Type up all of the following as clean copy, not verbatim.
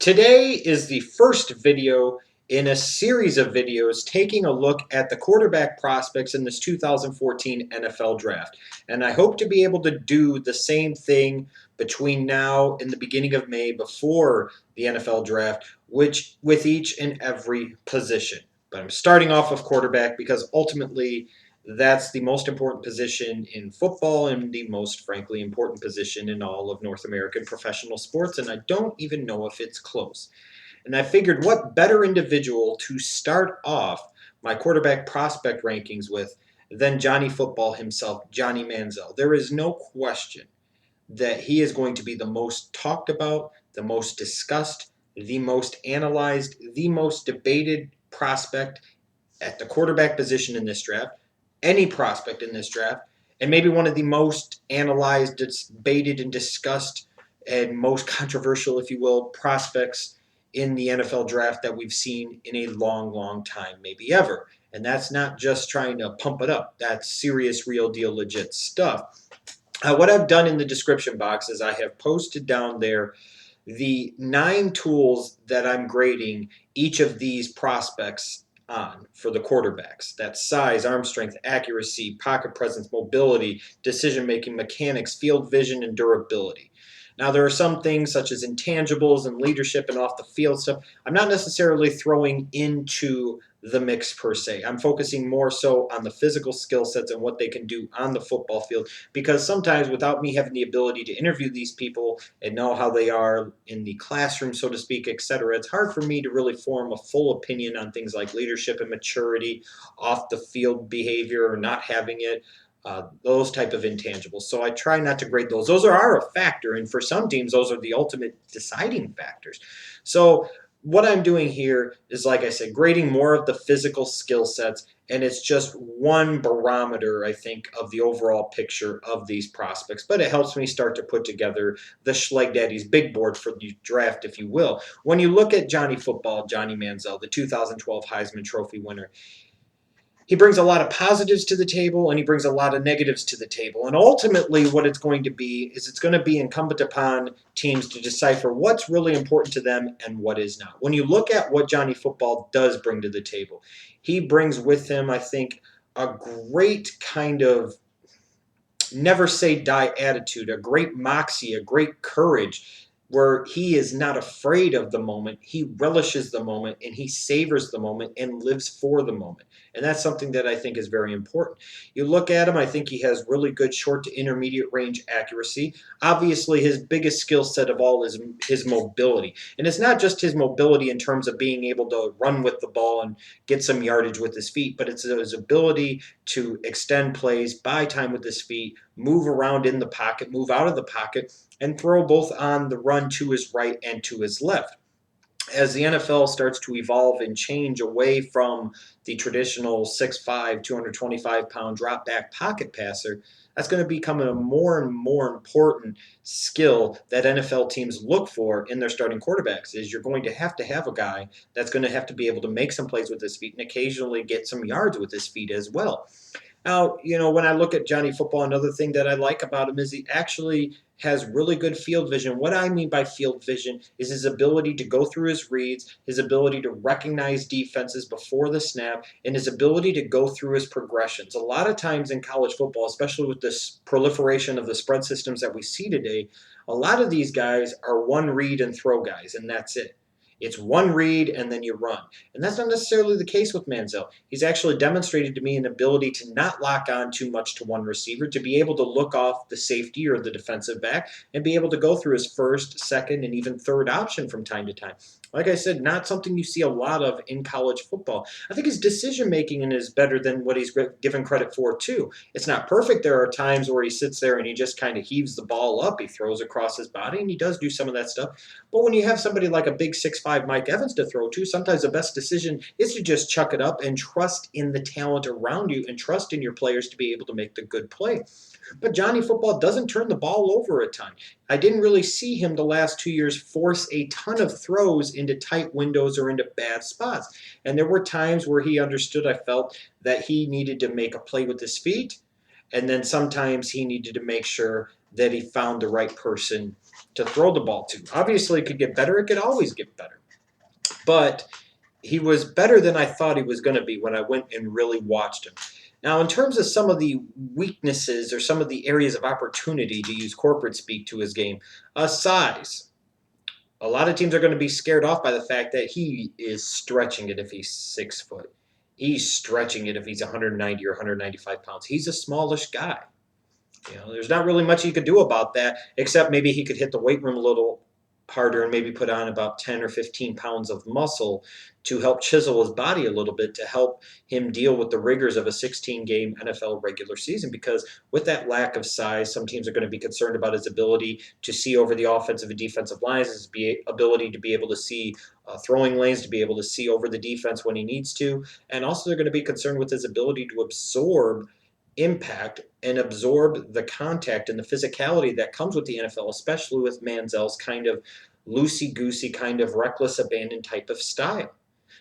Today is the first video in a series of videos taking a look at the quarterback prospects in this 2014 NFL Draft. And I hope to be able to do the same thing between now and the beginning of May before the NFL Draft, which with each and every position. But I'm starting off with quarterback because ultimately that's the most important position in football and the most, frankly, important position in all of North American professional sports, and I don't even know if it's close. And I figured what better individual to start off my quarterback prospect rankings with than Johnny Football himself, Johnny Manziel. There is no question that he is going to be the most talked about, the most discussed, the most analyzed, the most debated prospect at the quarterback position in this draft, any prospect in this draft, and maybe one of the most analyzed, debated, and discussed, and most controversial, if you will, prospects in the NFL draft that we've seen in a long, long time, maybe ever. And that's not just trying to pump it up. That's serious, real deal, legit stuff. What I've done in the description box is I have posted down there the 9 tools that I'm grading each of these prospects on for the quarterbacks. That's size, arm strength, accuracy, pocket presence, mobility, decision making, mechanics, field vision, and durability. Now, there are some things such as intangibles and leadership and off the field stuff I'm not necessarily throwing into the mix per se. I'm focusing more so on the physical skill sets and what they can do on the football field, because sometimes without me having the ability to interview these people and know how they are in the classroom, so to speak, etc., it's hard for me to really form a full opinion on things like leadership and maturity, off the field behavior or not having it, those type of intangibles. So I try not to grade those. Those are a factor, and for some teams, those are the ultimate deciding factors. So what I'm doing here is, like I said, grading more of the physical skill sets, and it's just one barometer, I think, of the overall picture of these prospects. But it helps me start to put together the Schleg Daddy's big board for the draft, if you will. When you look at Johnny Football, Johnny Manziel, the 2012 Heisman Trophy winner, he brings a lot of positives to the table and he brings a lot of negatives to the table. And ultimately, what it's going to be is it's going to be incumbent upon teams to decipher what's really important to them and what is not. When you look at what Johnny Football does bring to the table, he brings with him, I think, a great kind of never say die attitude, a great moxie, a great courage, where he is not afraid of the moment. He relishes the moment and he savors the moment and lives for the moment. And that's something that I think is very important. You look at him, I think he has really good short to intermediate range accuracy. Obviously, his biggest skill set of all is his mobility. And it's not just his mobility in terms of being able to run with the ball and get some yardage with his feet, but it's his ability to extend plays, buy time with his feet, move around in the pocket, move out of the pocket, and throw both on the run to his right and to his left. As the NFL starts to evolve and change away from the traditional 6'5", 225-pound drop back pocket passer, that's going to become a more and more important skill that NFL teams look for in their starting quarterbacks. Is you're going to have a guy that's going to have to be able to make some plays with his feet and occasionally get some yards with his feet as well. Now, when I look at Johnny Football, another thing that I like about him is he actually has really good field vision. What I mean by field vision is his ability to go through his reads, his ability to recognize defenses before the snap, and his ability to go through his progressions. A lot of times in college football, especially with this proliferation of the spread systems that we see today, a lot of these guys are one read and throw guys, and that's it. It's one read and then you run. And that's not necessarily the case with Manziel. He's actually demonstrated to me an ability to not lock on too much to one receiver, to be able to look off the safety or the defensive back and be able to go through his first, second, and even third option from time to time. Like I said, not something you see a lot of in college football. I think his decision making is better than what he's given credit for, too. It's not perfect. There are times where he sits there and he just kind of heaves the ball up. He throws across his body, and he does do some of that stuff. But when you have somebody like a big 6'5" Mike Evans to throw to, sometimes the best decision is to just chuck it up and trust in the talent around you and trust in your players to be able to make the good play. But Johnny Football doesn't turn the ball over a ton. I didn't really see him the last 2 years force a ton of throws into tight windows or into bad spots. And there were times where he understood, I felt, that he needed to make a play with his feet. And then sometimes he needed to make sure that he found the right person to throw the ball to. Obviously, it could get better. It could always get better. But he was better than I thought he was going to be when I went and really watched him. Now, in terms of some of the weaknesses or some of the areas of opportunity, to use corporate speak to his game, size. A lot of teams are going to be scared off by the fact that he is stretching it if he's 6 foot. He's stretching it if he's 190 or 195 pounds. He's a smallish guy. There's not really much he could do about that, except maybe he could hit the weight room a little harder and maybe put on about 10 or 15 pounds of muscle to help chisel his body a little bit to help him deal with the rigors of a 16-game NFL regular season. Because with that lack of size, some teams are going to be concerned about his ability to see over the offensive and defensive lines, his ability to be able to see throwing lanes, to be able to see over the defense when he needs to. And also they're going to be concerned with his ability to absorb impact and absorb the contact and the physicality that comes with the NFL, especially with Manziel's kind of loosey-goosey, kind of reckless abandon type of style.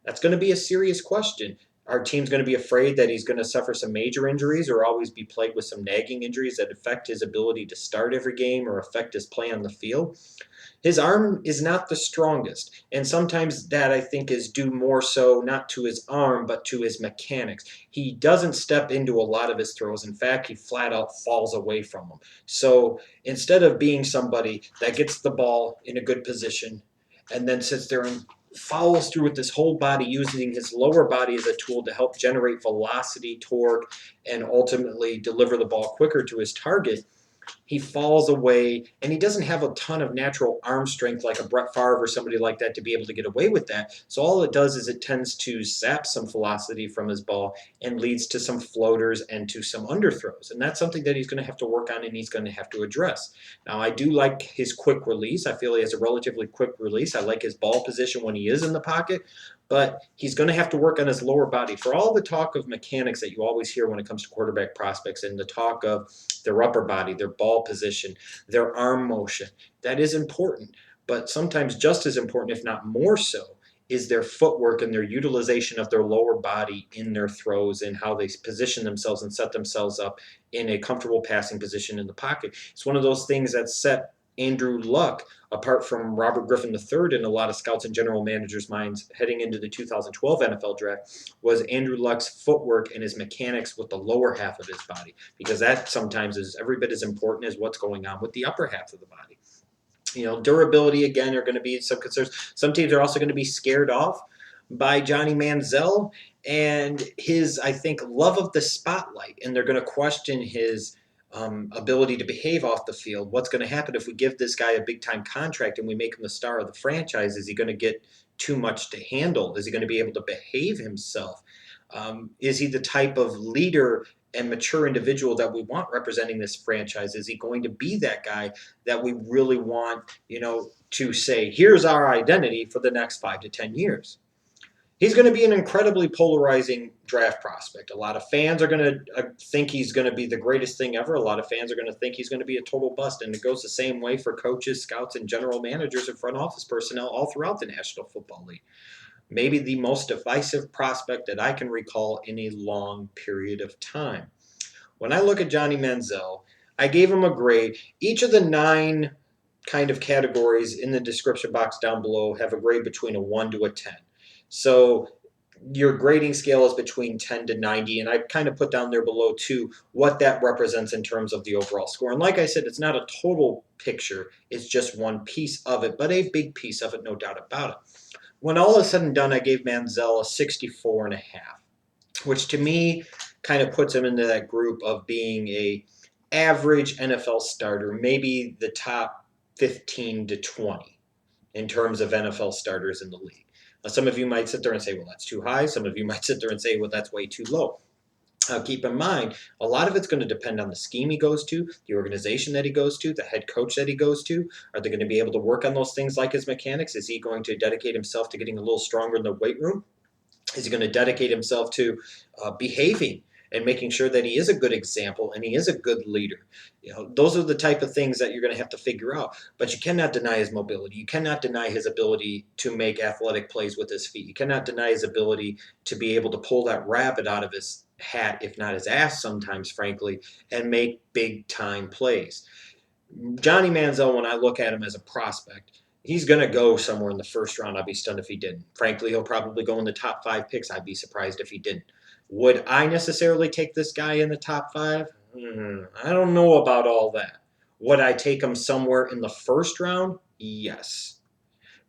That's going to be a serious question. Our team's going to be afraid that he's going to suffer some major injuries or always be plagued with some nagging injuries that affect his ability to start every game or affect his play on the field. His arm is not the strongest, and sometimes that I think is due more so not to his arm but to his mechanics. He doesn't step into a lot of his throws. In fact, he flat out falls away from them. So instead of being somebody that gets the ball in a good position and then sits there and follows through with his whole body, using his lower body as a tool to help generate velocity, torque, and ultimately deliver the ball quicker to his target, he falls away, and he doesn't have a ton of natural arm strength like a Brett Favre or somebody like that to be able to get away with that. So all it does is it tends to sap some velocity from his ball and leads to some floaters and to some underthrows. And that's something that he's going to have to work on and he's going to have to address. Now, I do like his quick release. I feel he has a relatively quick release. I like his ball position when he is in the pocket, but he's going to have to work on his lower body. For all the talk of mechanics that you always hear when it comes to quarterback prospects and the talk of their upper body, their ball position, their arm motion, that is important. But sometimes just as important, if not more so, is their footwork and their utilization of their lower body in their throws and how they position themselves and set themselves up in a comfortable passing position in the pocket. It's one of those things that set Andrew Luck apart from Robert Grifin III in a lot of scouts and general managers' minds heading into the 2012 NFL draft was Andrew Luck's footwork and his mechanics with the lower half of his body, because that sometimes is every bit as important as what's going on with the upper half of the body. Durability, again, are going to be some concerns. Some teams are also going to be scared off by Johnny Manziel and his, I think, love of the spotlight, and they're going to question his ability to behave off the field. What's going to happen if we give this guy a big-time contract and we make him the star of the franchise? Is he going to get too much to handle? Is he going to be able to behave himself? Is he the type of leader and mature individual that we want representing this franchise? Is he going to be that guy that we really want, to say, here's our identity for the next 5 to 10 years? He's going to be an incredibly polarizing draft prospect. A lot of fans are going to think he's going to be the greatest thing ever. A lot of fans are going to think he's going to be a total bust. And it goes the same way for coaches, scouts, and general managers and front office personnel all throughout the National Football League. Maybe the most divisive prospect that I can recall in a long period of time. When I look at Johnny Manziel, I gave him a grade. Each of the 9 kind of categories in the description box down below have a grade between a 1 to a 10. So your grading scale is between 10 to 90, and I kind of put down there below too what that represents in terms of the overall score. And like I said, it's not a total picture. It's just one piece of it, but a big piece of it, no doubt about it. When all is said and done, I gave Manziel a 64.5, which to me kind of puts him into that group of being a average NFL starter, maybe the top 15 to 20 in terms of NFL starters in the league. Some of you might sit there and say, well, that's too high. Some of you might sit there and say, well, that's way too low. Keep in mind, a lot of it's going to depend on the scheme he goes to, the organization that he goes to, the head coach that he goes to. Are they going to be able to work on those things like his mechanics? Is he going to dedicate himself to getting a little stronger in the weight room? Is he going to dedicate himself to behaving and making sure that he is a good example and he is a good leader? Those are the type of things that you're going to have to figure out. But you cannot deny his mobility. You cannot deny his ability to make athletic plays with his feet. You cannot deny his ability to be able to pull that rabbit out of his hat, if not his ass sometimes, frankly, and make big-time plays. Johnny Manziel, when I look at him as a prospect, he's going to go somewhere in the first round. I'd be stunned if he didn't. Frankly, he'll probably go in the top 5 picks. I'd be surprised if he didn't. Would I necessarily take this guy in the top 5? I don't know about all that. Would I take him somewhere in the first round? Yes,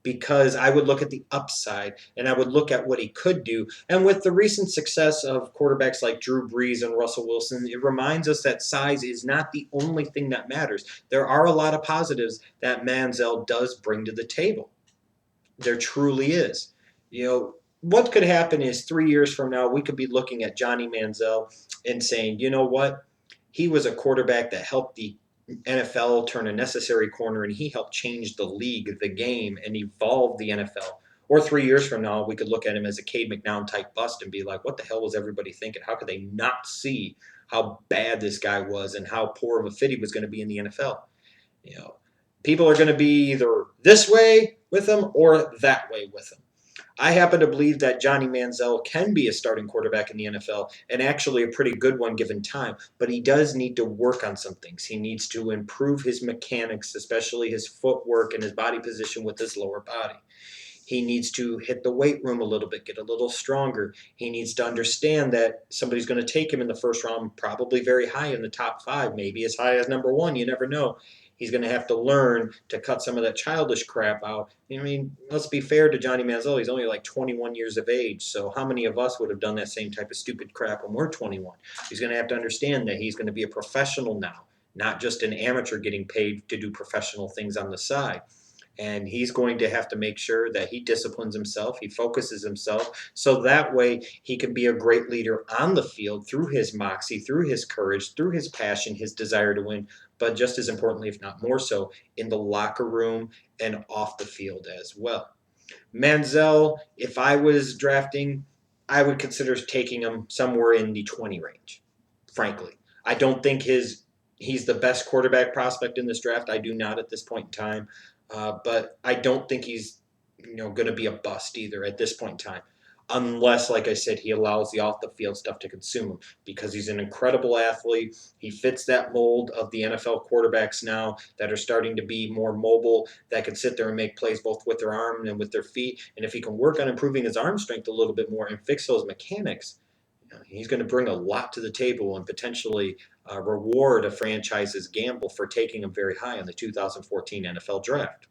because I would look at the upside and I would look at what he could do. And with the recent success of quarterbacks like Drew Brees and Russell Wilson, it reminds us that size is not the only thing that matters. There are a lot of positives that Manziel does bring to the table. There truly is. What could happen is 3 years from now, we could be looking at Johnny Manziel and saying, you know what? He was a quarterback that helped the NFL turn a necessary corner, and he helped change the league, the game, and evolve the NFL. Or 3 years from now, we could look at him as a Cade McNown type bust and be like, what the hell was everybody thinking? How could they not see how bad this guy was and how poor of a fit he was going to be in the NFL? You know, People are going to be either this way with him or that way with him. I happen to believe that Johnny Manziel can be a starting quarterback in the NFL and actually a pretty good one given time, but he does need to work on some things. He needs to improve his mechanics, especially his footwork and his body position with his lower body. He needs to hit the weight room a little bit, get a little stronger. He needs to understand that somebody's going to take him in the first round, probably very high in the top 5, maybe as high as number 1. You never know. He's going to have to learn to cut some of that childish crap out. I mean, let's be fair to Johnny Manziel. He's only like 21 years of age. So how many of us would have done that same type of stupid crap when we're 21? He's going to have to understand that he's going to be a professional now, not just an amateur getting paid to do professional things on the side. And he's going to have to make sure that he disciplines himself, he focuses himself, so that way he can be a great leader on the field through his moxie, through his courage, through his passion, his desire to win, but just as importantly, if not more so, in the locker room and off the field as well. Manziel, if I was drafting, I would consider taking him somewhere in the 20 range, frankly. I don't think he's the best quarterback prospect in this draft. I do not at this point in time. But I don't think he's going to be a bust either at this point in time, unless, like I said, he allows the off the field stuff to consume him because he's an incredible athlete. He fits that mold of the NFL quarterbacks now that are starting to be more mobile, that can sit there and make plays both with their arm and with their feet. And if he can work on improving his arm strength a little bit more and fix those mechanics, he's going to bring a lot to the table and potentially reward a franchise's gamble for taking him very high in the 2014 NFL draft.